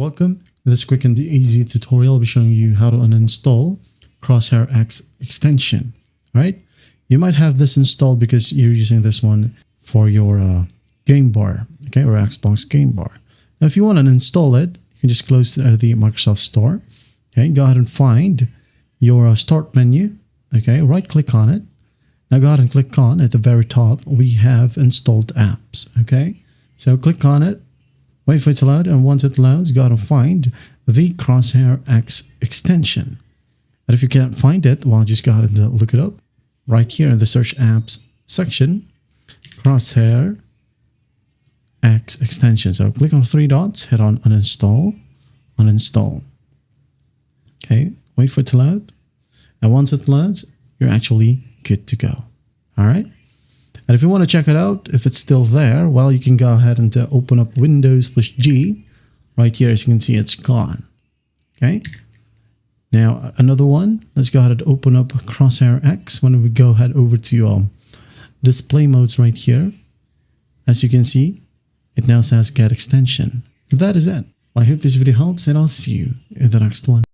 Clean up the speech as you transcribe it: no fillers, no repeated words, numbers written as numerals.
Welcome. In this quick and easy tutorial, I'll be showing you how to uninstall Crosshair X extension. All right. You might have this installed because you're using this one for your game bar, okay, or Xbox game bar. Now, if you want to install it, you can just close the Microsoft Store. Okay, go ahead and find your start menu. Okay, right click on it. Now go ahead and click on at the very top. We have installed apps. Okay, so click on it. Wait for it to load, and once it loads, go ahead and find the Crosshair X extension. And if you can't find it, well, just go ahead and look it up right here in the search apps section. Crosshair X extension. So click on 3 dots, hit on uninstall, uninstall. Okay, wait for it to load. And once it loads, you're actually good to go. All right. And if you want to check it out, if it's still there, well, you can go ahead and open up Windows+G. Right here, as you can see, it's gone. Okay. Now, another one. Let's go ahead and open up Crosshair X. When we go ahead over to display modes right here, as you can see, it now says get extension. That is it. I hope this video helps, and I'll see you in the next one.